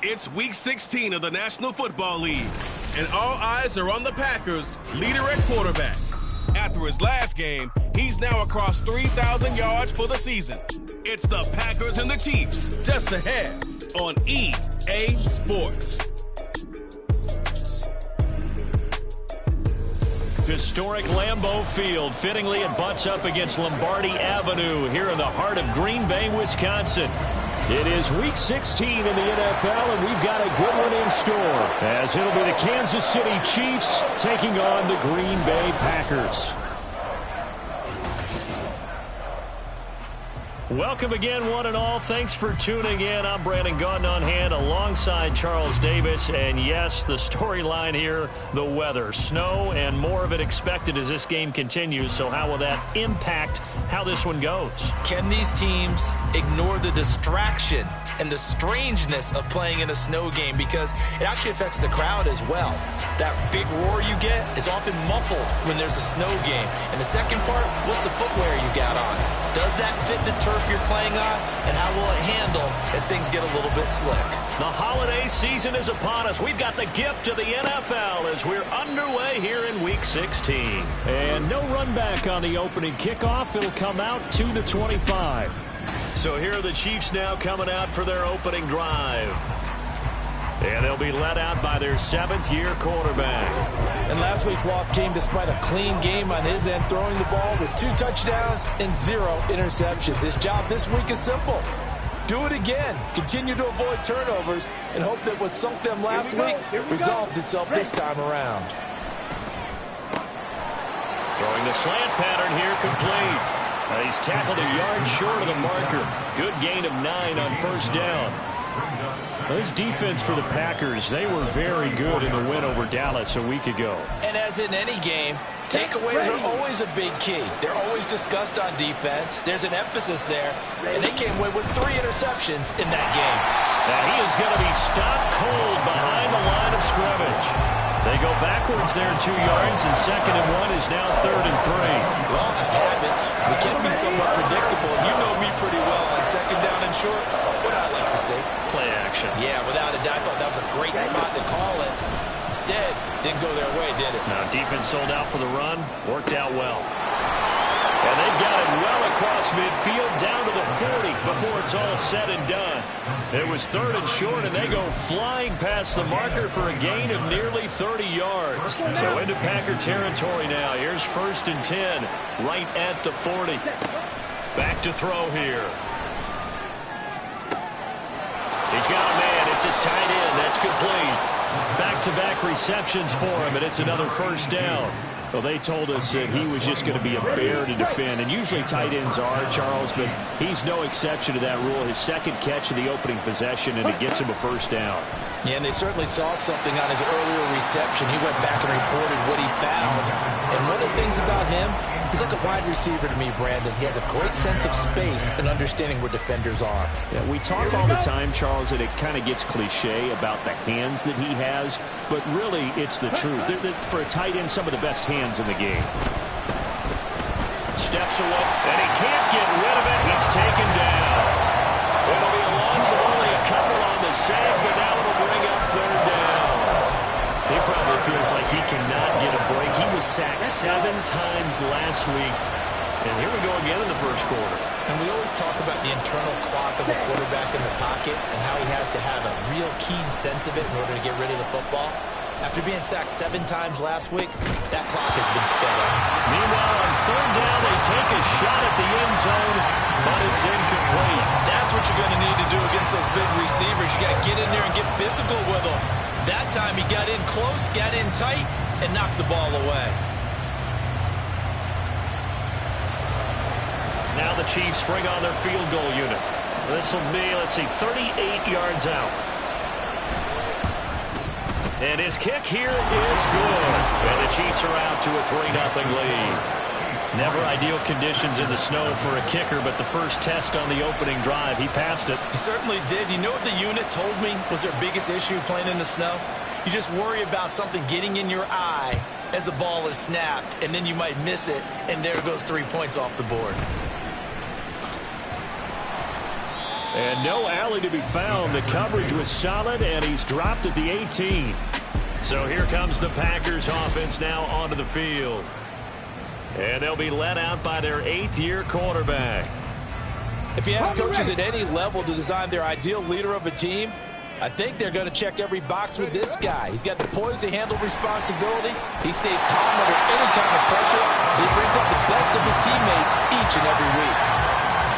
It's Week 16 of the National Football League, and all eyes are on the Packers' leader at quarterback. After his last game, he's now across 3,000 yards for the season. It's the Packers and the Chiefs, just ahead on EA Sports. Historic Lambeau Field. Fittingly, it butts up against Lombardi Avenue here in the heart of Green Bay, Wisconsin. It is Week 16 in the NFL, and we've got a good one in store, as it'll be the Kansas City Chiefs taking on the Green Bay Packers. Welcome again, one and all. Thanks for tuning in. I'm Brandon Gaudin on hand alongside Charles Davis. And yes, the storyline here, the weather. Snow and more of it expected as this game continues. So how will that impact how this one goes? Can these teams ignore the distraction and the strangeness of playing in a snow game? Because it actually affects the crowd as well. That big roar you get is often muffled when there's a snow game. And the second part, what's the footwear you got on? Does that fit the turf you're playing on? And how will it handle as things get a little bit slick? The holiday season is upon us. We've got the gift of the NFL as we're underway here in Week 16. And no run back on the opening kickoff. It'll come out to the 25. So here are the Chiefs now coming out for their opening drive. And they'll be led out by their seventh-year quarterback. And last week's loss came despite a clean game on his end, throwing the ball with 2 touchdowns and 0 interceptions. His job this week is simple. Do it again. Continue to avoid turnovers and hope that what sunk them last week resolves itself this time around. Throwing the slant pattern here complete. He's tackled a yard short of the marker. Good gain of 9 on first down. This defense for the Packers, they were very good in the win over Dallas a week ago. And as in any game, takeaways are always a big key. They're always discussed on defense. There's an emphasis there, and they came away with 3 interceptions in that game. Now he is going to be stopped cold behind the line of scrimmage. They go backwards there 2 yards, and 2nd and 1 is now 3rd and 3. We all have habits. We can be somewhat predictable. You know me pretty well on 2nd down and short. What I like to say? Play action. Yeah, without a doubt. I thought that was a great spot to call it. Instead, didn't go their way, did it? Now defense sold out for the run. Worked out well. And they've got it well across midfield down to the 40 before it's all said and done. It was 3rd and short, and they go flying past the marker for a gain of nearly 30 yards. So into Packer territory now. Here's 1st and 10 right at the 40. Back to throw here. He's got a man. It's his tight end. That's complete. Back-to-back receptions for him, and it's another 1st down. Well, they told us that he was just going to be a bear to defend, and usually tight ends are, Charles, but he's no exception to that rule. His 2nd catch of the opening possession, and it gets him a 1st down. Yeah, and they certainly saw something on his earlier reception. He went back and reported what he found. And one of the things about him, he's like a wide receiver to me, Brandon. He has a great sense of space and understanding where defenders are. Yeah, we talk all the time, Charles, and it kind of gets cliche about the hands that he has, but really it's the truth. For a tight end, some of the best hands in the game. Steps away, and he can't get rid of it. He's taken down. It'll be a loss of only a couple on the save, but now it'll bring up 3rd down. He probably feels like he cannot get a break. He was sacked 7 times last week. And here we go again in the 1st quarter. And we always talk about the internal clock of a quarterback in the pocket and how he has to have a real keen sense of it in order to get rid of the football. After being sacked 7 times last week, that clock has been sped up. Meanwhile, on 3rd down, they take a shot at the end zone, but it's incomplete. That's what you're going to need to do against those big receivers. You got to get in there and get physical with them. That time he got in close, got in tight, and knocked the ball away. Now the Chiefs bring on their field goal unit. This will be, 38 yards out. And his kick here is good. And the Chiefs are out to a 3-0 lead. Never ideal conditions in the snow for a kicker, but the first test on the opening drive, he passed it. He certainly did. You know what the unit told me was their biggest issue playing in the snow? You just worry about something getting in your eye as the ball is snapped, and then you might miss it, and there goes 3 points off the board. And no alley to be found. The coverage was solid, and he's dropped at the 18. So here comes the Packers offense now onto the field. And they'll be led out by their 8th-year quarterback. If you ask coaches at any level to design their ideal leader of a team, I think they're going to check every box with this guy. He's got the poise to handle responsibility. He stays calm under any kind of pressure. He brings out the best of his teammates each and every week.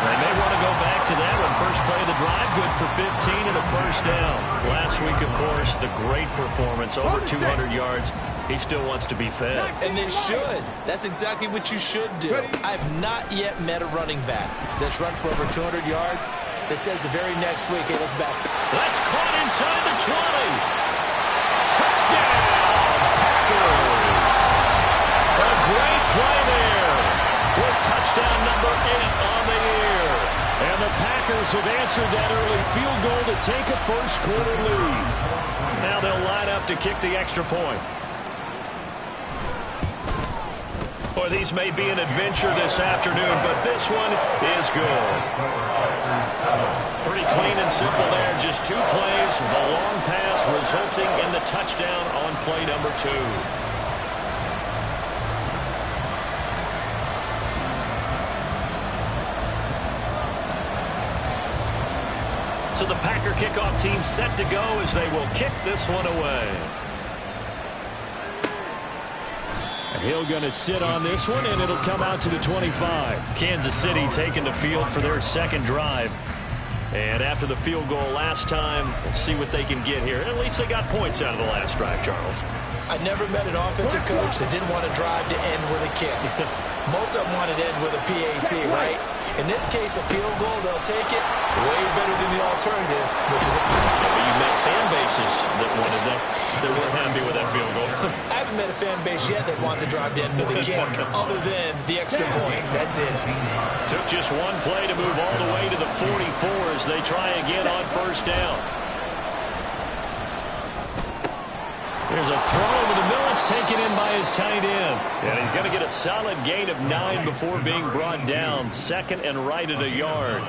They may want to go back to that one. First play of the drive, good for 15 and a first down. Last week, of course, the great performance, over 200 yards. He still wants to be fed. And they should. That's exactly what you should do. I've not yet met a running back that's run for over 200 yards that says the very next week, hey, let's back. That's caught inside the 20. Touchdown, Packers. A great play there with touchdown number 8 on the year. And the Packers have answered that early field goal to take a first-quarter lead. Now they'll line up to kick the extra point. Boy, these may be an adventure this afternoon, but this one is good. Pretty clean and simple there. Just 2 plays. The long pass resulting in the touchdown on play number 2. So the Packer kickoff team set to go as they will kick this one away. Hill going to sit on this one, and it'll come out to the 25. Kansas City taking the field for their second drive. And after the field goal last time, we'll see what they can get here. At least they got points out of the last drive, Charles. I never met an offensive coach that didn't want to drive to end with a kick. Most of them wanted to end with a PAT, right? In this case, a field goal, they'll take it way better than the alternative, which is a punt. Yeah, but you met fan bases that wanted that, that weren't happy with that field goal. I haven't met a fan base yet that wants to drive to end with a kick, other than the extra point. That's it. Took just one play to move all the way to the 44 as they try again on first down. There's a throw over the middle. It's taken in by his tight end. And he's going to get a solid gain of 9 before being brought down. Second and right at a yard.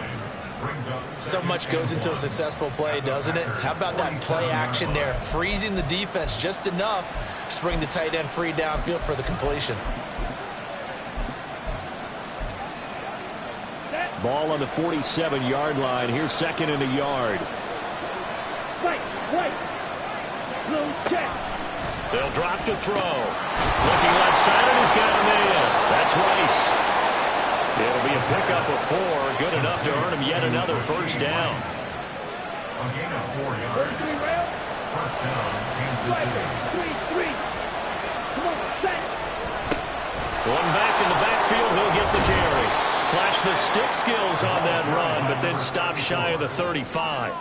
So much goes into a successful play, doesn't it? How about that play action there? Freezing the defense just enough to bring the tight end free downfield for the completion. Ball on the 47-yard line. Here's second and a yard. They'll drop to throw. Looking left side, and he's got a man. That's Rice. It'll be a pickup of 4. Good enough to earn him yet another first down. One back in the backfield, he'll get the carry. Flash the stick skills on that run, but then stop shy of the 35.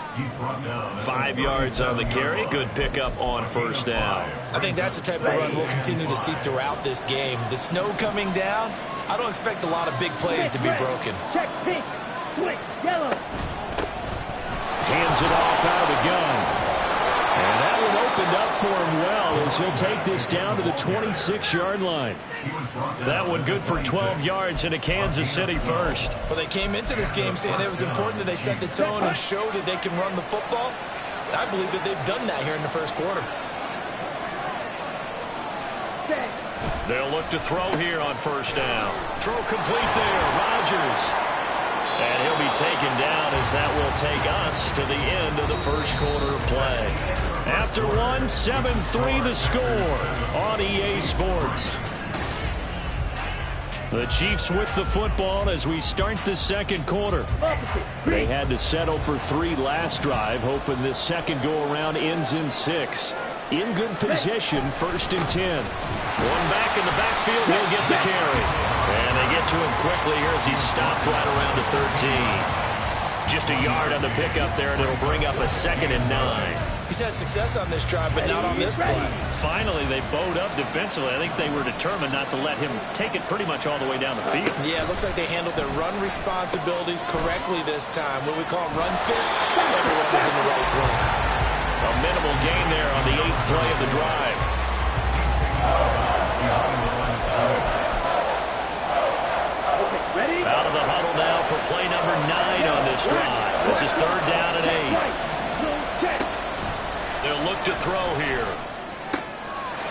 5 yards on the carry. Good pickup on first down. I think that's the type of run we'll continue to see throughout this game. The snow coming down, I don't expect a lot of big plays to be broken. Check pink, switch yellow. Hands it off out of the gun. And that one opened up for him well as he'll take this down to the 26-yard line. That one good for 12 yards into Kansas City first. Well, they came into this game saying it was important that they set the tone and show that they can run the football. I believe that they've done that here in the first quarter. They'll look to throw here on first down. Throw complete there. Rodgers. And he'll be taken down as that will take us to the end of the first quarter of play. After one, 7-3 the score on EA Sports. The Chiefs with the football as we start the second quarter. They had to settle for 3 last drive, hoping this second go-around ends in 6. In good position, 1st and 10. One back in the backfield, he'll get the carry. And they get to him quickly here as he stopped right around the 13. Just a yard on the pickup there, and it'll bring up a 2nd and 9. He's had success on this drive, but not on this play. Finally, they bowed up defensively. I think they were determined not to let him take it pretty much all the way down the field. Yeah, it looks like they handled their run responsibilities correctly this time. What we call run fits, everyone was in the right place. A minimal gain there on the 8th play of the drive. Out of the huddle now for play number 9 on this drive. This is 3rd down and 8. They'll look to throw here.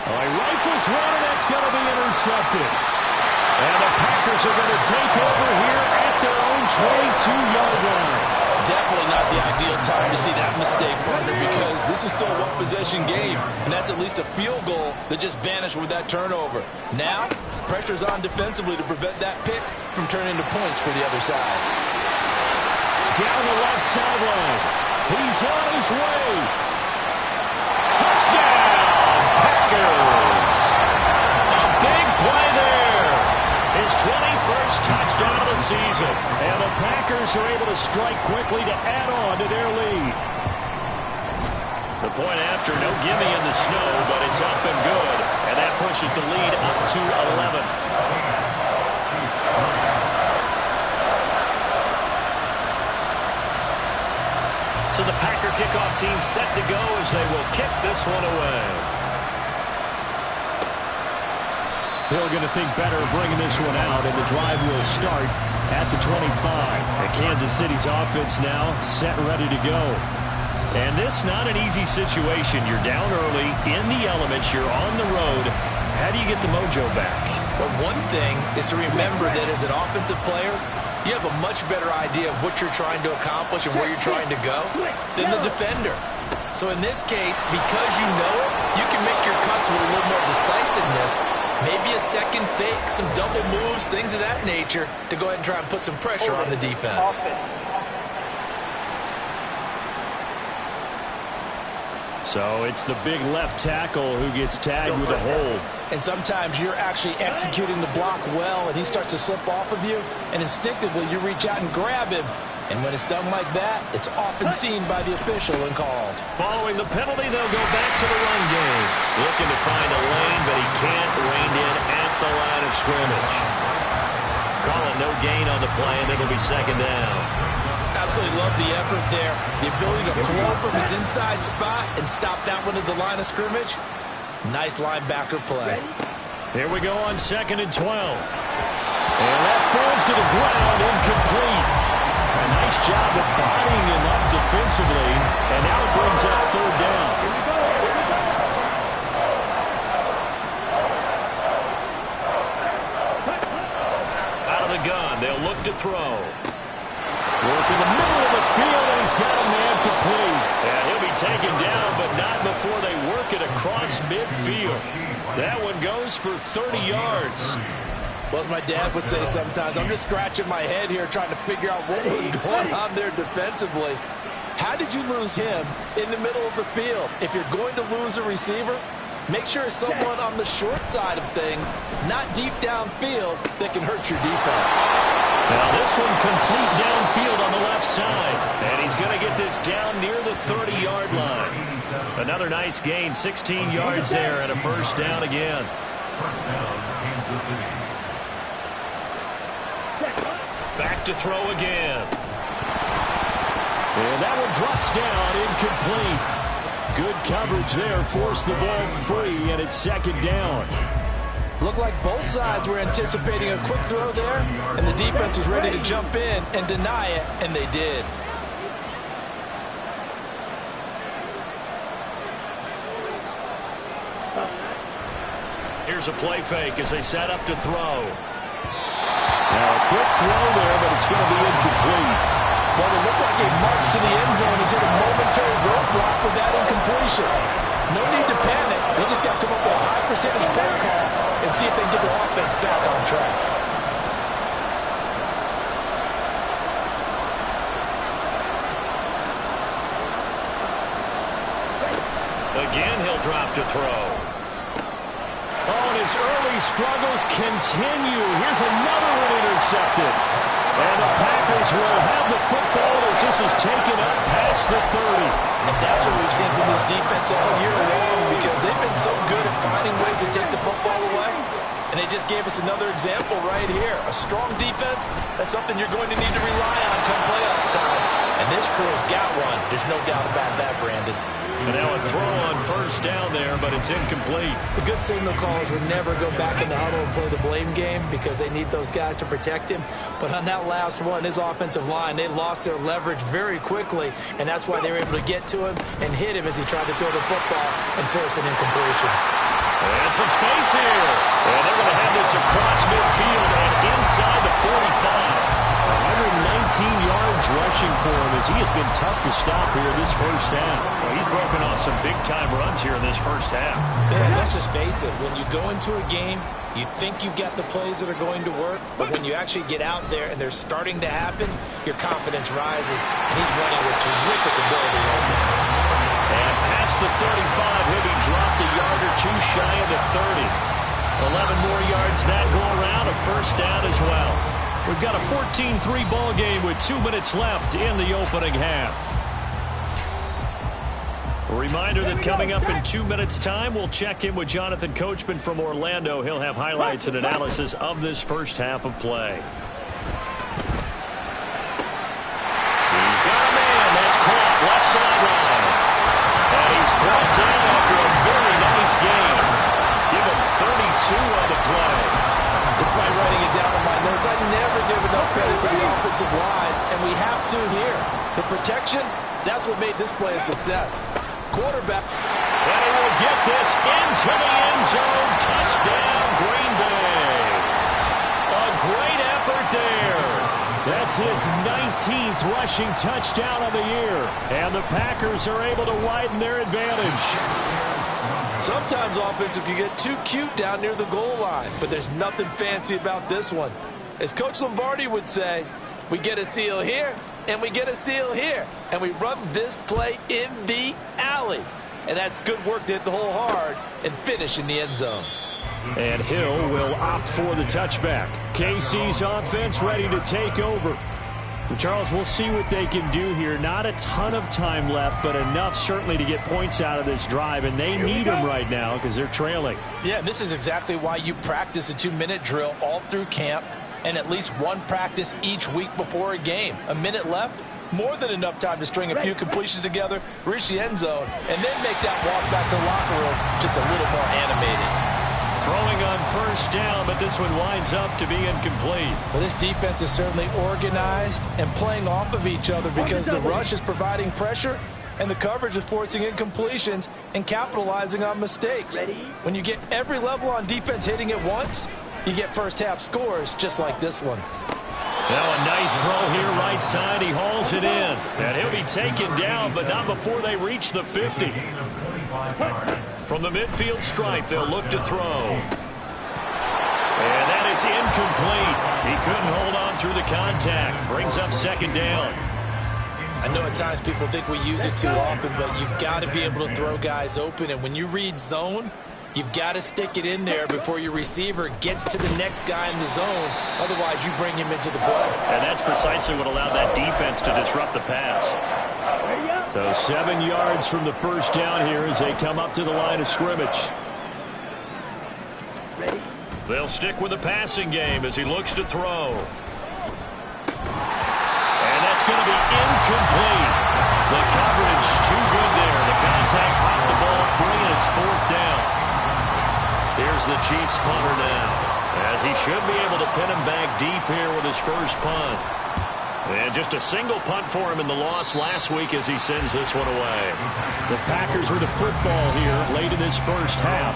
Oh, he rifles one, and that's going to be intercepted. And the Packers are going to take over here at their own 22-yard line. Definitely not the ideal time to see that mistake, partner, because this is still a one-possession game, and that's at least a field goal that just vanished with that turnover. Now, pressure's on defensively to prevent that pick from turning into points for the other side. Down the left sideline. He's on his way. Touchdown, Packers. A big play there. His 21st touchdown of the season. And the Packers are able to strike quickly to add on to their lead. The point after, no gimme in the snow, but it's up and good. And that pushes the lead up to 11. So the Packer kickoff team set to go as they will kick this one away. They're going to think better of bringing this one out, and the drive will start at the 25. And Kansas City's offense now set and ready to go. And this not an easy situation. You're down early, in the elements, you're on the road. How do you get the mojo back? Well, one thing is to remember that as an offensive player, you have a much better idea of what you're trying to accomplish and where you're trying to go than the defender. So in this case, because you know it, you can make your cuts with a little more decisiveness. Maybe a second fake, some double moves, things of that nature to go ahead and try and put some pressure on the defense. So it's the big left tackle who gets tagged with a hold. And sometimes you're actually executing the block well, and he starts to slip off of you, and instinctively you reach out and grab him. And when it's done like that, it's often seen by the official and called. Following the penalty, they'll go back to the run game. Looking to find a lane, but he can't rein in at the line of scrimmage. Calling no gain on the play, and it'll be 2nd down. Absolutely love the effort there. The ability to flow from his inside spot and stop that one at the line of scrimmage. Nice linebacker play. Here we go on 2nd and 12. And that falls to the ground, incomplete. A nice job of bodying him up defensively. And now it brings up 3rd down. Out of the gun, they'll look to throw. Work in the middle of the field, and he's got a man complete. And he'll be taken down, but not before they work it across midfield. That one goes for 30 yards. Well, as my dad would say sometimes, I'm just scratching my head here trying to figure out what was going on there defensively. How did you lose him in the middle of the field? If you're going to lose a receiver, make sure it's someone on the short side of things, not deep downfield, that can hurt your defense. Now this one complete downfield on the left side. And he's going to get this down near the 30-yard line. Another nice gain, 16 yards there, and a 1st down again. Back to throw again. And that one drops down, incomplete. Good coverage there, forced the ball free, and it's 2nd down. Looked like both sides were anticipating a quick throw there, and the defense was ready to jump in and deny it, and they did. Here's a play fake as they set up to throw. Now a quick throw there, but it's going to be incomplete. Well, it looked like a march to the end zone has hit a momentary roadblock with that incompletion. No need to panic. They just got to come up with a high percentage play call and see if they can get their offense back on track. Again, he'll drop to throw. Oh, and his early struggles continue. Here's another one intercepted. And the Packers will have the football as this is taken up past the 30. And that's what we've seen from this defense all year long, because they've been so good at finding ways to take the football away. And they just gave us another example right here. A strong defense, that's something you're going to need to rely on come playoff time. And this this crew's got one. There's no doubt about that, Brandon. And now a throw on first down there, but it's incomplete. The good signal callers would never go back in the huddle and play the blame game because they need those guys to protect him. But on that last one, his offensive line, they lost their leverage very quickly, and that's why they were able to get to him and hit him as he tried to throw the football and force an incompletion. And some space here. And they're going to have this across midfield and inside the 45. 119 yards rushing for him as he has been tough to stop here this first half. Well, he's broken off some big-time runs here in this first half. Yeah, let's just face it. When you go into a game, you think you've got the plays that are going to work, but when you actually get out there and they're starting to happen, your confidence rises, and he's running with terrific ability right now. And past the 35, he'll be dropped a yard or two shy of the 30. 11 more yards that go around, a first down as well. We've got a 14-3 ball game with 2 minutes left in the opening half. A reminder that coming up in 2 minutes' time, we'll check in with Jonathan Coachman from Orlando. He'll have highlights and analysis of this first half of play. He's got a man. That's caught left sideline. And he's brought down after a very nice game. Give him 32 on the play. Despite writing it down in my notes, I never give enough credit to the offensive line, and we have to here. The protection, that's what made this play a success. Quarterback. And he will get this into the end zone. Touchdown, Green Bay. A great effort there. That's his 19th rushing touchdown of the year. And the Packers are able to widen their advantage. Sometimes offenses can get too cute down near the goal line, but there's nothing fancy about this one. As Coach Lombardi would say, we get a seal here, and we get a seal here, and we run this play in the alley. And that's good work to hit the hole hard and finish in the end zone. And Hill will opt for the touchback. KC's offense ready to take over. Charles, we'll see what they can do here. Not a ton of time left, but enough certainly to get points out of this drive, and they need them right now because they're trailing. Yeah, this is exactly why you practice a 2-minute drill all through camp and at least one practice each week before a game. A minute left, more than enough time to string a few completions together, reach the end zone, and then make that walk back to the locker room just a little more animated. Throwing on first down, but this one winds up to be incomplete. Well, this defense is certainly organized and playing off of each other because the rush is providing pressure and the coverage is forcing incompletions and capitalizing on mistakes. When you get every level on defense hitting at once, you get first half scores just like this one. Now a nice throw here right side. He hauls it in. And he'll be taken down, but not before they reach the 50. From the midfield stripe, they'll look to throw. And that is incomplete. He couldn't hold on through the contact. Brings up second down. I know at times people think we use it too often, but you've got to be able to throw guys open. And when you read zone, you've got to stick it in there before your receiver gets to the next guy in the zone. Otherwise, you bring him into the play. And that's precisely what allowed that defense to disrupt the pass. So 7 yards from the first down here as they come up to the line of scrimmage. They'll stick with the passing game as he looks to throw. And that's going to be incomplete. The coverage too good there. The contact popped the ball free, and it's fourth down. Here's the Chiefs punter now, as he should be able to pin him back deep here with his first punt. And just a single punt for him in the loss last week as he sends this one away. The Packers with the football here late in this first half.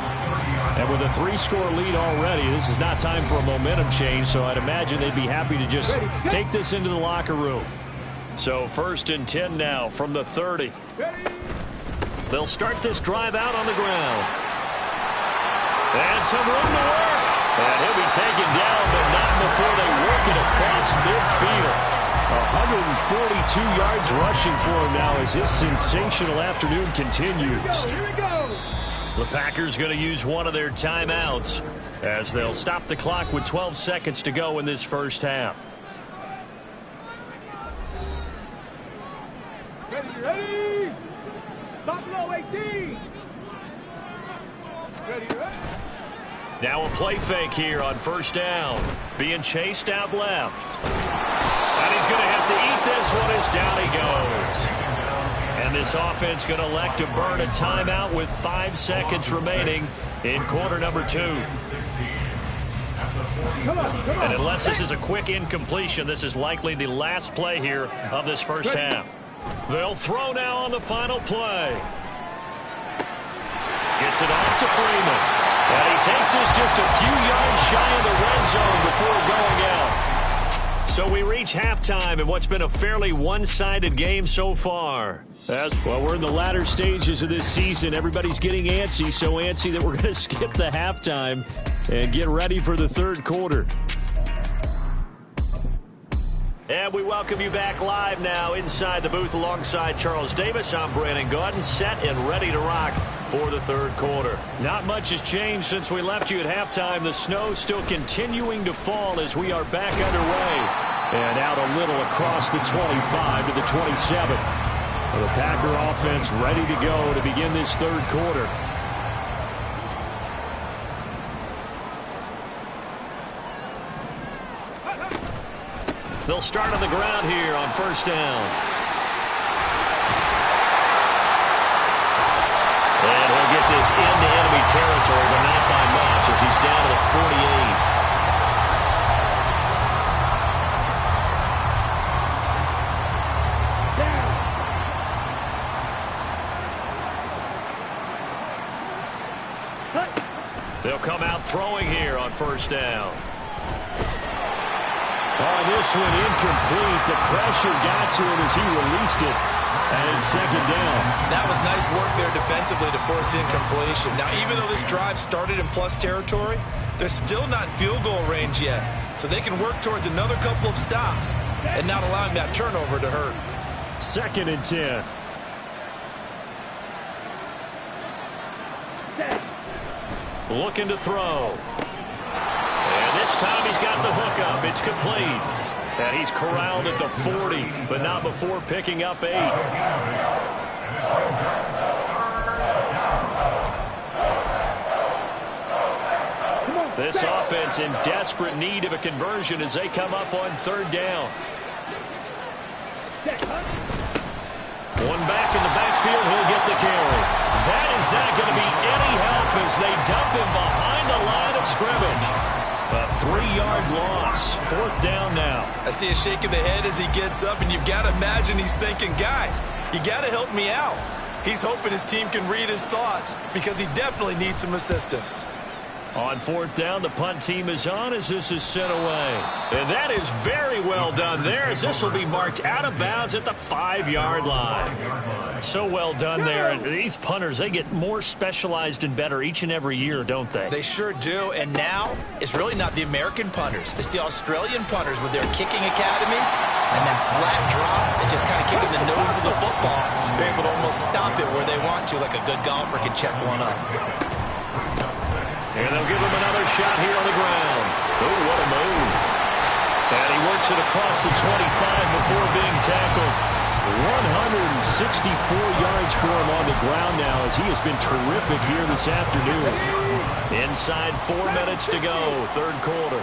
And with a 3-score lead already, this is not time for a momentum change, so I'd imagine they'd be happy to just take this into the locker room. So 1st and 10 now from the 30. They'll start this drive out on the ground. And some room to work. And he'll be taken down, but not before they work it across midfield. 142 yards rushing for him now as this sensational afternoon continues. The Packers going to use one of their timeouts as they'll stop the clock with 12 seconds to go in this first half. Ready? Stop low, 18. Ready? Now a play fake here on first down. Being chased out left. And he's going to have to eat this one as down he goes. This offense going to elect to burn a timeout with 5 seconds remaining in quarter number 2. And unless this is a quick incompletion, this is likely the last play here of this first half. They'll throw now on the final play. Gets it off to Freeman. And he takes this just a few yards shy of the red zone before going out. So we reach halftime in what's been a fairly one-sided game so far. Well, we're in the latter stages of this season. Everybody's getting antsy, so antsy that we're going to skip the halftime and get ready for the third quarter. And we welcome you back live now inside the booth alongside Charles Davis. I'm Brandon Gaudin, set and ready to rock for the third quarter. Not much has changed since we left you at halftime. The snow still continuing to fall as we are back underway. And out a little across the 25 to the 27. The Packer offense ready to go to begin this third quarter. They'll start on the ground here on first down. And he'll get this into enemy territory, but not by much as he's down to the 48. They'll come out throwing here on first down. Oh, this one incomplete. The pressure got to him as he released it. And it's second down. That was nice work there defensively to force incompletion. Now, even though this drive started in plus territory, they're still not in field goal range yet. So they can work towards another couple of stops and not allowing that turnover to hurt. Second and 10. Looking to throw. And this time he's got the hook up. It's complete. And he's corralled at the 40, but not before picking up 8. This offense in desperate need of a conversion as they come up on third down. One back in the backfield, he'll get the carry. That is not going to be any help as they dump him behind the line of scrimmage. A 3-yard loss. Fourth down now. I see a shake of the head as he gets up, and you've got to imagine he's thinking, guys, you got to help me out. He's hoping his team can read his thoughts because he definitely needs some assistance. On fourth down, the punt team is on as this is sent away. And that is very well done there as this will be marked out of bounds at the 5-yard line. So well done there. And these punters, they get more specialized and better each and every year, don't they? They sure do. And now it's really not the American punters. It's the Australian punters with their kicking academies and that flat drop and just kind of kicking the nose of the football. They're able to almost stop it where they want to, like a good golfer can check one up. And they'll give him another shot here on the ground. Oh, what a move. And he works it across the 25 before being tackled. 164 yards for him on the ground now as he has been terrific here this afternoon. Inside 4 minutes to go, third quarter.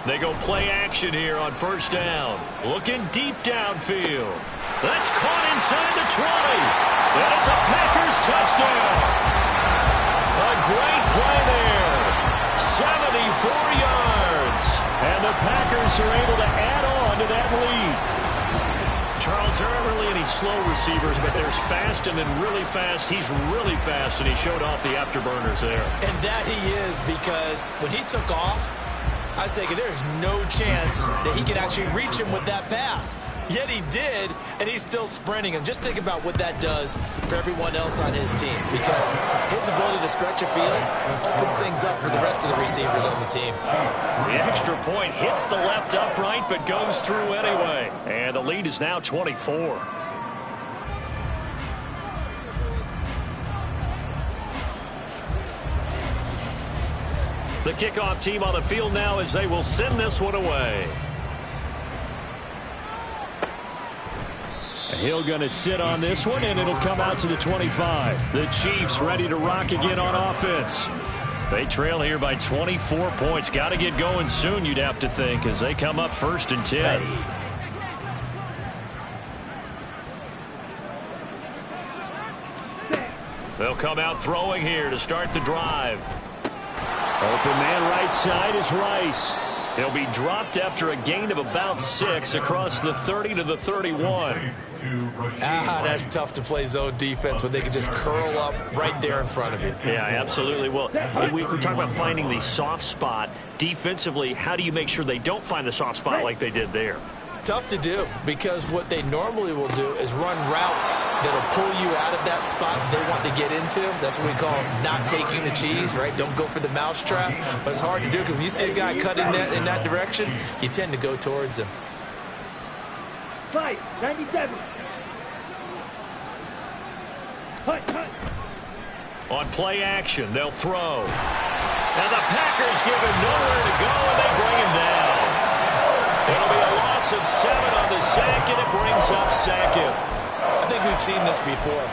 They go play action here on first down. Looking deep downfield. That's caught inside the 20. And it's a Packers touchdown. A great play there. 74 yards. And the Packers are able to add on to that lead. Charles, there aren't really any slow receivers, but there's fast and then really fast. He's really fast, and he showed off the afterburners there. And that he is, because when he took off, I was thinking there's no chance that he could actually reach him with that pass. Yet he did, and he's still sprinting. And just think about what that does for everyone else on his team, because his ability to stretch a field opens things up for the rest of the receivers on the team. The extra point hits the left upright, but goes through anyway. And the lead is now 24. The kickoff team on the field now as they will send this one away. He'll going to sit on this one, and it'll come out to the 25. The Chiefs ready to rock again on offense. They trail here by 24 points. Got to get going soon, you'd have to think, as they come up first and 10. They'll come out throwing here to start the drive. Open man right side is Rice. He'll be dropped after a gain of about 6 across the 30 to the 31. That's tough to play zone defense when they can just curl up right there in front of you. Yeah, absolutely. Well, we talk about finding the soft spot. Defensively, how do you make sure they don't find the soft spot like they did there? Tough to do, because what they normally will do is run routes that'll pull you out of that spot they want to get into. That's what we call not taking the cheese, right? Don't go for the mousetrap. But it's hard to do, because when you see a guy cutting that in that direction, you tend to go towards him. Fight, 97. On play action, they'll throw. And the Packers give him nowhere to go, and they bring him down. It'll be a loss of 7 on the sack, and it brings up 2nd. I think we've seen this before.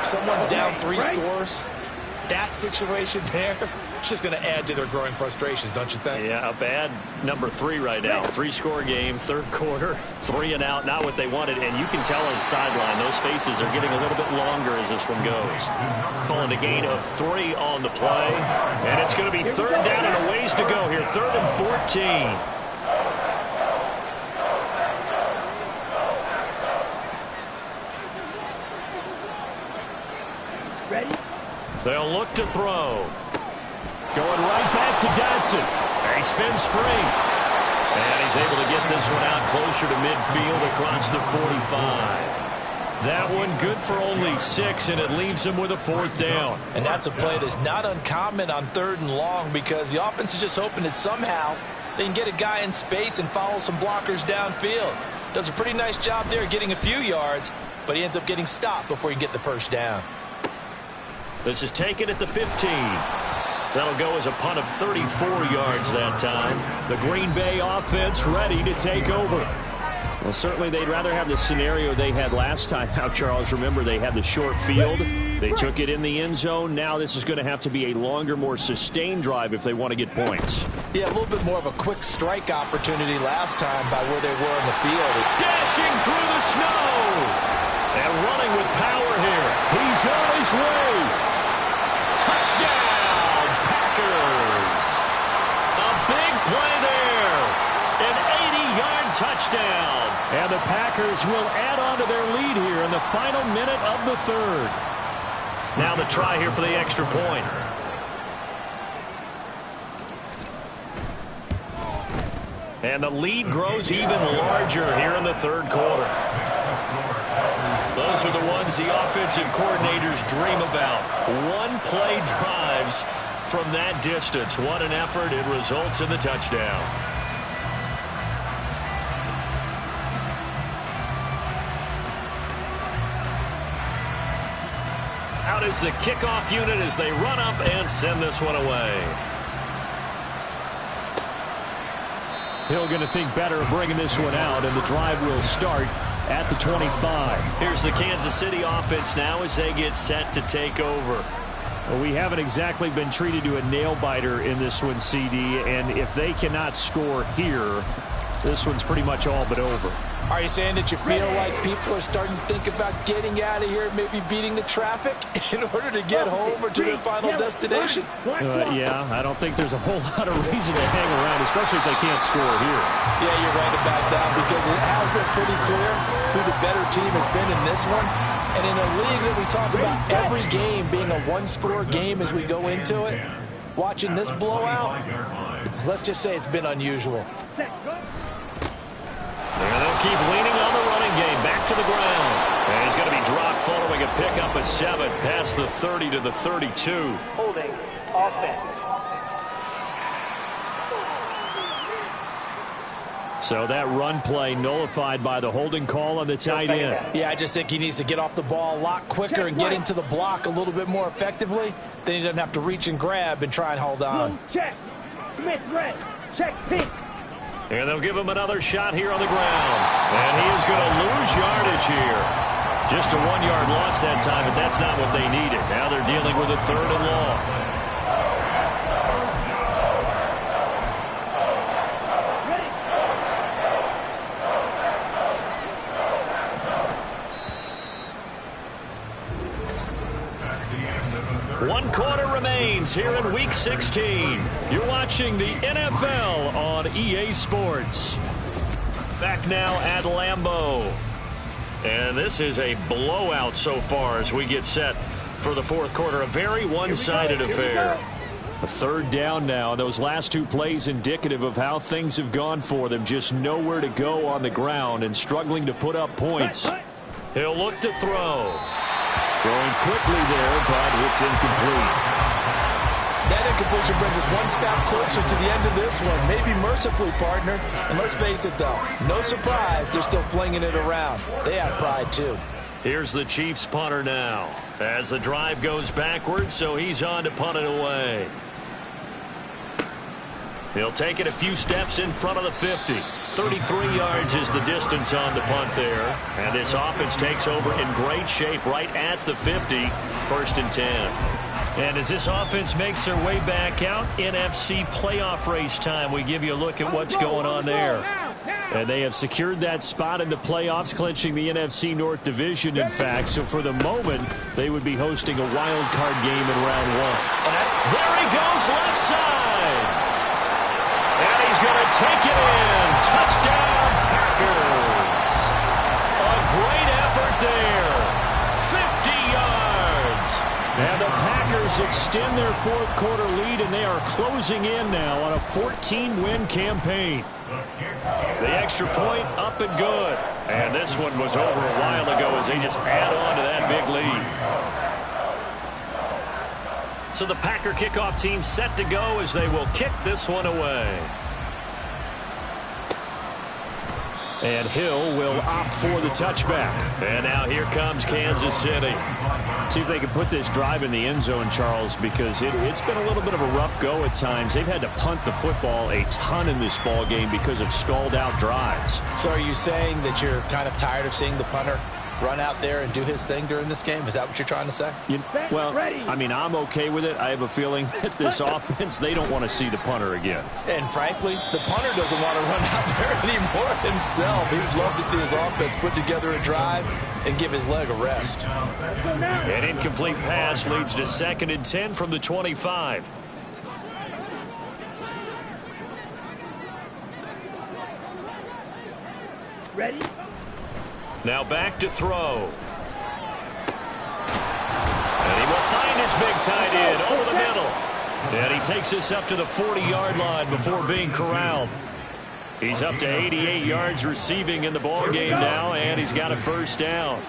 Someone's down 3 scores. That situation there, it's just going to add to their growing frustrations, don't you think? Yeah, a bad number 3 right now. 3-score game, 3rd quarter, 3 and out, not what they wanted. And you can tell on the sideline, those faces are getting a little bit longer as this one goes. Calling a gain of 3 on the play. And it's going to be 3rd down and a ways to go here. 3rd and 14. Ready? They'll look to throw. Going right back to Dodson. He spins free. And he's able to get this one out closer to midfield across the 45. That one good for only 6, and it leaves him with a 4th down. And that's a play that's not uncommon on 3rd and long, because the offense is just hoping that somehow they can get a guy in space and follow some blockers downfield. Does a pretty nice job there getting a few yards, but he ends up getting stopped before he can get the 1st down. This is taken at the 15. That'll go as a punt of 34 yards that time. The Green Bay offense ready to take over. Well, certainly they'd rather have the scenario they had last time out, Charles. Remember, they had the short field. They took it in the end zone. Now this is going to have to be a longer, more sustained drive if they want to get points. Yeah, a little bit more of a quick strike opportunity last time by where they were in the field. Dashing through the snow. And running with power here. He's on his way. Touchdown, Packers. A big play there. An 80-yard touchdown. And the Packers will add on to their lead here in the final minute of the 3rd. Now the try here for the extra point. And the lead grows even larger here in the 3rd quarter. Those are the ones the offensive coordinators dream about. One-play drives from that distance. What an effort. It results in the touchdown. Out is the kickoff unit as they run up and send this one away. Hill going to think better of bringing this one out, and the drive will start at the 25. Here's the Kansas City offense now as they get set to take over. Well, we haven't exactly been treated to a nail-biter in this one, CD, and if they cannot score here, this one's pretty much all but over. Are you saying that you feel like people are starting to think about getting out of here, maybe beating the traffic in order to get home or to their final destination? Yeah, I don't think there's a whole lot of reason to hang around, especially if they can't score here. Yeah, you're right about that, because it has been pretty clear who the better team has been in this one. And in a league that we talk about every game being a one-score game as we go into it, watching this blowout, let's just say it's been unusual. And they'll keep leaning on the running game. Back to the ground. And he's going to be dropped following a pickup of 7 past the 30 to the 32. Holding offense. So that run play nullified by the holding call on the tight end. Yeah, I just think he needs to get off the ball a lot quicker and get into the block a little bit more effectively. Then he doesn't have to reach and grab and try and hold on. Check. Smith red. Check pink. And they'll give him another shot here on the ground. And he is going to lose yardage here. Just a 1-yard loss that time, but that's not what they needed. Now they're dealing with a 3rd and long. 1 quarter remains here in Week 16. You're watching the NFL on EA Sports. Back now at Lambeau. And this is a blowout so far as we get set for the fourth quarter. A very one-sided affair. A third down now. Those last 2 plays indicative of how things have gone for them. Just nowhere to go on the ground and struggling to put up points. He'll look to throw. Going quickly there, but it's incomplete. That incompletion brings us one step closer to the end of this one. Maybe mercifully, partner. And let's face it, though, no surprise, they're still flinging it around. They have pride, too. Here's the Chiefs punter now. As the drive goes backwards, so he's on to punt it away. He'll take it a few steps in front of the 50. 33 yards is the distance on the punt there. And this offense takes over in great shape right at the 50. 1st and 10. And as this offense makes their way back out, NFC playoff race time, we give you a look at what's going on there. And they have secured that spot in the playoffs, clinching the NFC North Division, in fact. So for the moment, they would be hosting a wild card game in round 1. There he goes, left side. And he's going to take it in. Touchdown, Packers. A great effort there. 50 yards. And the Packers extend their fourth quarter lead, and they are closing in now on a 14-win campaign. The extra point up and good. And this one was over a while ago as they just add on to that big lead. So the Packer kickoff team set to go as they will kick this one away. And Hill will opt for the touchback. And now here comes Kansas City. See if they can put this drive in the end zone, Charles, because it's been a little bit of a rough go at times. They've had to punt the football a ton in this ball game because of stalled out drives. So are you saying that you're kind of tired of seeing the punter run out there and do his thing during this game? Is that what you're trying to say? Well, I mean, I'm okay with it. I have a feeling that this offense, they don't want to see the punter again. And frankly, the punter doesn't want to run out there anymore himself. He'd love to see his offense put together a drive and give his leg a rest. An incomplete pass leads to 2nd and 10 from the 25. Ready? Now back to throw. And he will find his big tight end over the middle. And he takes this up to the 40-yard line before being corralled. He's up to 88 yards receiving in the ball game now, and he's got a 1st down.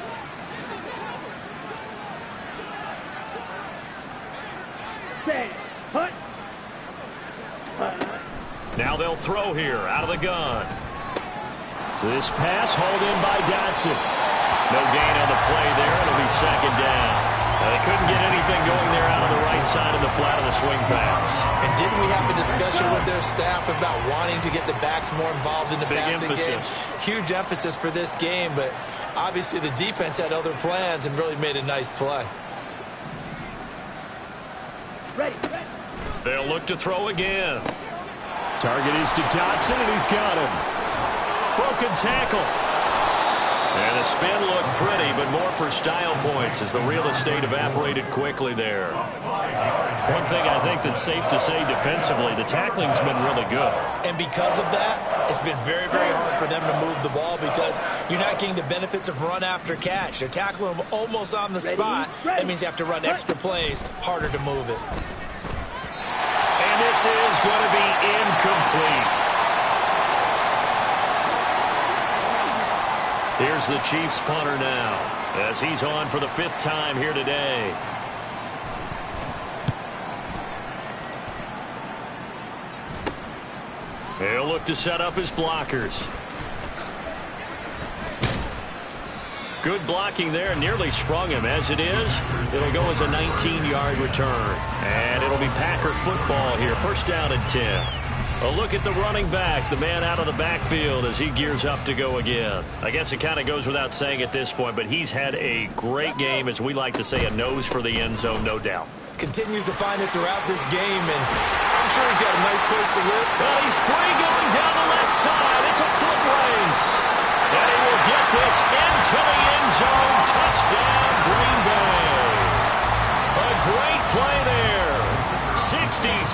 Now they'll throw here out of the gun. This pass hauled in by Dotson. No gain on the play there. It'll be 2nd down. They couldn't get anything going there out of the right side of the flat of the swing pass. And didn't we have a discussion with their staff about wanting to get the backs more involved in the passing game? Huge emphasis for this game, but obviously the defense had other plans and really made a nice play. Ready. They'll look to throw again. Target is to Dotson, and he's got him. Broken tackle. And the spin looked pretty, but more for style points as the real estate evaporated quickly there. One thing I think that's safe to say defensively, the tackling's been really good. And because of that, it's been very, very hard for them to move the ball because you're not getting the benefits of run after catch. They're tackling them almost on the spot. That means you have to run extra plays, harder to move it. And this is going to be incomplete. Here's the Chiefs punter now as he's on for the 5th time here today. He'll look to set up his blockers. Good blocking there, nearly sprung him. As it is, it'll go as a 19-yard return. And it'll be Packer football here. 1st down and 10. A look at the running back, the man out of the backfield as he gears up to go again. I guess it kind of goes without saying at this point, but he's had a great game, as we like to say, a nose for the end zone, no doubt. Continues to find it throughout this game, and I'm sure he's got a nice place to live. Well, he's free going down the left side. It's a foot race. And he will get this into the end zone. Touchdown, Green Bay. A great play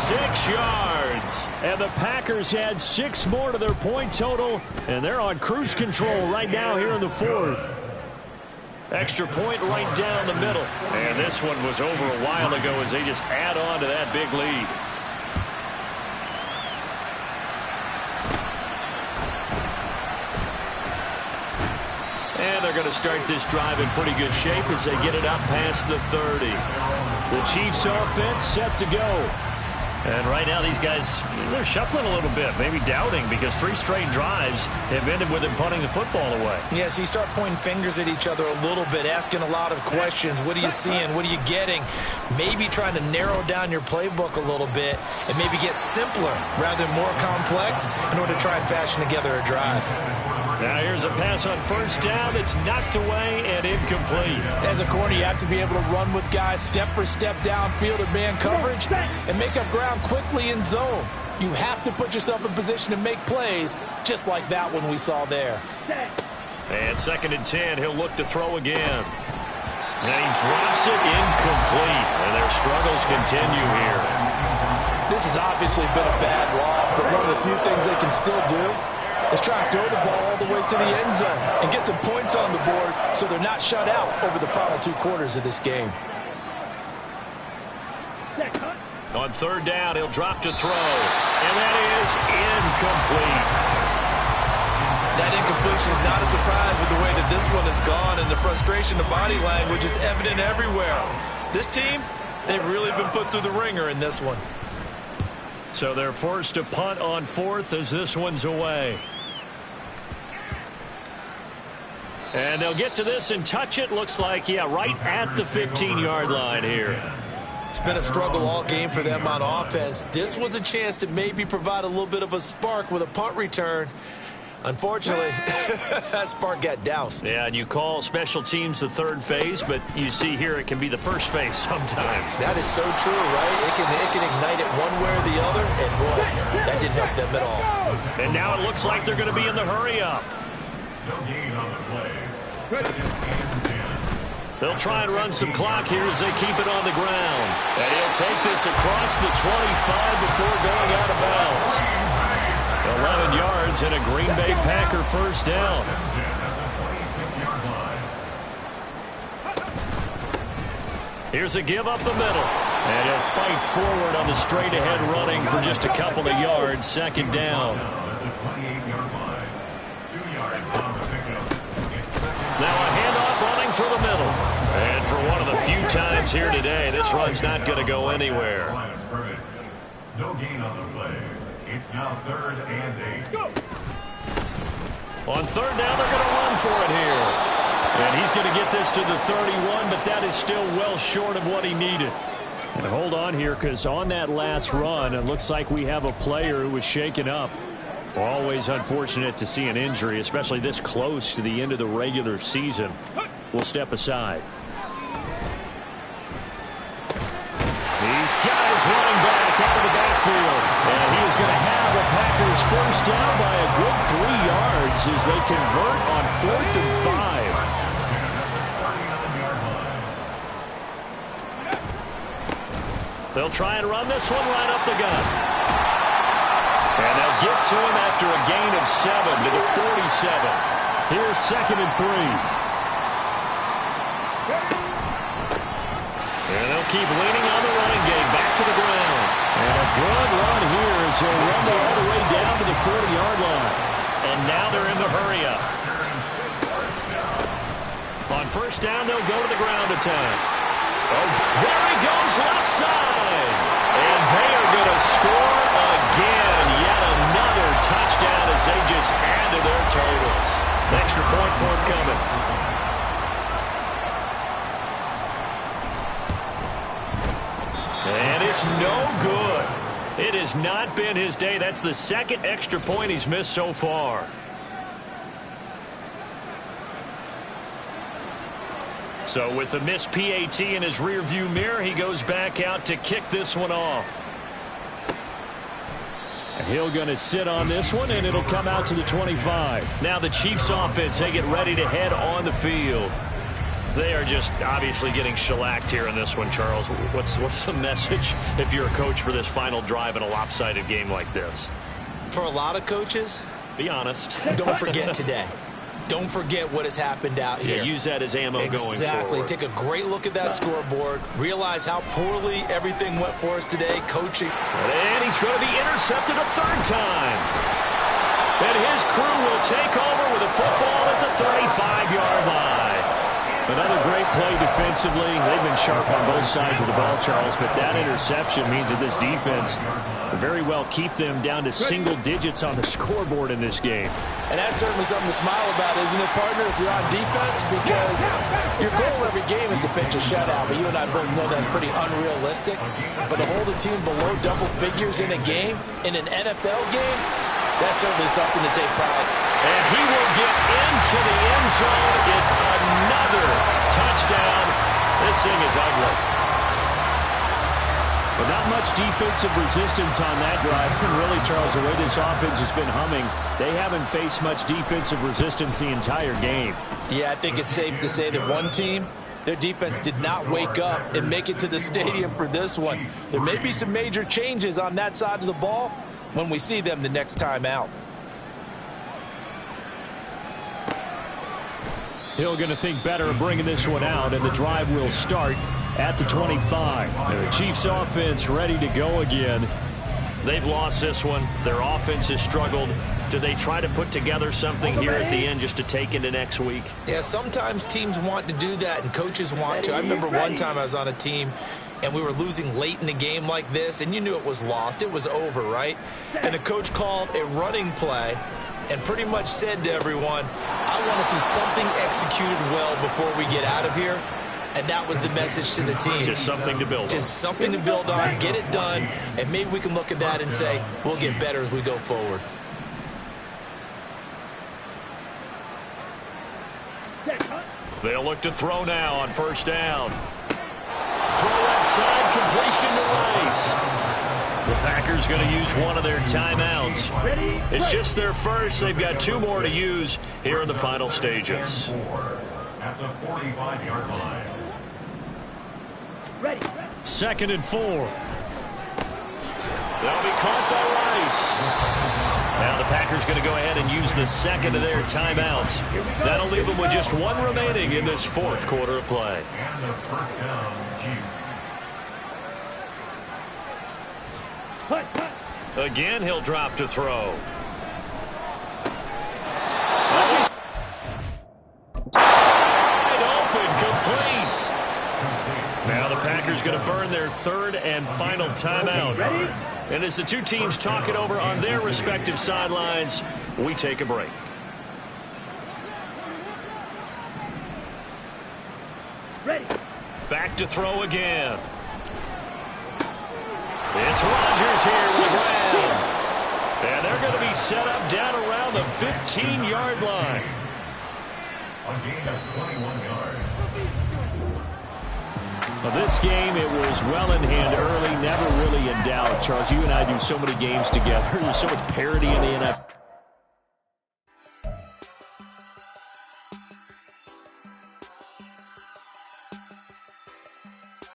6 yards. And the Packers add 6 more to their point total, and they're on cruise control right now here in the 4th. Extra point right down the middle. And this one was over a while ago as they just add on to that big lead. And they're going to start this drive in pretty good shape as they get it up past the 30. The Chiefs offense set to go. And right now these guys, they're shuffling a little bit, maybe doubting, because 3 straight drives have ended with them punting the football away. Yeah, so you start pointing fingers at each other a little bit, asking a lot of questions. What are you seeing? What are you getting? Maybe trying to narrow down your playbook a little bit and maybe get simpler rather than more complex in order to try and fashion together a drive. Now here's a pass on first down that's knocked away and incomplete. As a corner, you have to be able to run with guys step for step downfield in man coverage and make up ground quickly in zone. You have to put yourself in position to make plays, just like that one we saw there. And 2nd and 10, he'll look to throw again. And he drops it incomplete. And their struggles continue here. This has obviously been a bad loss, but one of the few things they can still do is try and throw the ball all the way to the end zone and get some points on the board so they're not shut out over the final 2 quarters of this game. On 3rd down, he'll drop to throw. And that is incomplete. That incompletion is not a surprise with the way that this one has gone, and the frustration, the body language is evident everywhere. This team, they've really been put through the ringer in this one. So they're forced to punt on 4th as this one's away. And they'll get to this and touch it. Looks like, yeah, right at the 15-yard line here. It's been a struggle all game for them on offense. This was a chance to maybe provide a little bit of a spark with a punt return. Unfortunately, that spark got doused. Yeah, and you call special teams the 3rd phase, but you see here it can be the 1st phase sometimes. That is so true, right? It can ignite it one way or the other, and boy, that didn't help them at all. And now it looks like they're going to be in the hurry-up. They'll try and run some clock here as they keep it on the ground. And he'll take this across the 25 before going out of bounds. 11 yards and a Green Bay Packer 1st down. Here's a give up the middle. And he'll fight forward on the straight-ahead running for just a couple of yards. 2nd down. Now a handoff running through the middle. And for one of the few times here today, this run's not going to go anywhere. No gain on the play. It's now 3rd and 8. Go. On 3rd down, they're going to run for it here. And he's going to get this to the 31, but that is still well short of what he needed. And hold on here, because on that last run, it looks like we have a player who was shaken up. Always unfortunate to see an injury, especially this close to the end of the regular season. We'll step aside. These guys running back out of the backfield. And he is going to have the Packers 1st down by a good 3 yards as they convert on 4th and 5. They'll try and run this one right up the gut. And they'll get to him after a gain of 7 to the 47. Here's 2nd and 3. And they'll keep leaning on the running game back to the ground. And a good run here as he'll rumble all the way down to the 40-yard line. And now they're in the hurry-up. On 1st down, they'll go to the ground attack. Oh, there he goes left side. And they are going to score again. Yet another touchdown as they just add to their totals. Extra point forthcoming. And it's no good. It has not been his day. That's the 2nd extra point he's missed so far. So with the missed PAT in his rearview mirror, he goes back out to kick this one off. And he'll going to sit on this one, and it'll come out to the 25. Now the Chiefs offense, they get ready to head on the field. They are just obviously getting shellacked here in this one, Charles. What's the message if you're a coach for this final drive in a lopsided game like this? For a lot of coaches, be honest. Don't forget today. Don't forget what has happened out here. Yeah, use that as ammo going forward. Exactly. Take a great look at that scoreboard. Realize how poorly everything went for us today. Coaching. And he's going to be intercepted a third time. And his crew will take over with a football at the 35-yard line. Another great play defensively. They've been sharp on both sides of the ball, Charles, but that interception means that this defense will very well keep them down to single digits on the scoreboard in this game. And that's certainly something to smile about, isn't it, partner, if you're on defense? Because your goal every game is to pitch a shutout, but you and I both know that's pretty unrealistic. But to hold a team below double figures in a game, in an NFL game, that's certainly something to take pride in. And he will get into the end zone. It's another touchdown. This thing is ugly. But not much defensive resistance on that drive. And really, Charles, the way this offense has been humming, they haven't faced much defensive resistance the entire game. Yeah, I think it's safe to say that one team, their defense did not wake up and make it to the stadium for this one. There may be some major changes on that side of the ball when we see them the next time out. Hill going to think better of bringing this one out, and the drive will start at the 25. The Chiefs offense ready to go again. They've lost this one. Their offense has struggled. Do they try to put together something here at the end just to take into next week? Yeah, sometimes teams want to do that and coaches want to. I remember one time I was on a team and we were losing late in the game like this, and you knew it was lost. It was over, right? And the coach called a running play and pretty much said to everyone, I want to see something executed well before we get out of here. And that was the message to the team. Just something to build on. Just something to build on, get it done, and maybe we can look at that and say, we'll get better as we go forward. They'll look to throw now on first down. Throw outside, completion to Rice. The Packers going to use one of their timeouts. It's just their first. They've got two more to use here in the final stages. At the 45-yard line. Ready. 2nd and 4. They'll be caught by Rice. Now the Packers going to go ahead and use the second of their timeouts. That'll leave them with just one remaining in this fourth quarter of play. And the first down, Chiefs. Again, he'll drop to throw. Wide open, complete. Now the Packers going to burn their third and final timeout. And as the two teams talk it over on their respective sidelines, we take a break. Ready. Back to throw again. It's Rodgers here with Lamb. And they're going to be set up down around the 15-yard line. A gain of 21 yards. Well, this game, it was well in hand early, never really in doubt. Charles, you and I do so many games together. There's so much parity in the NFL.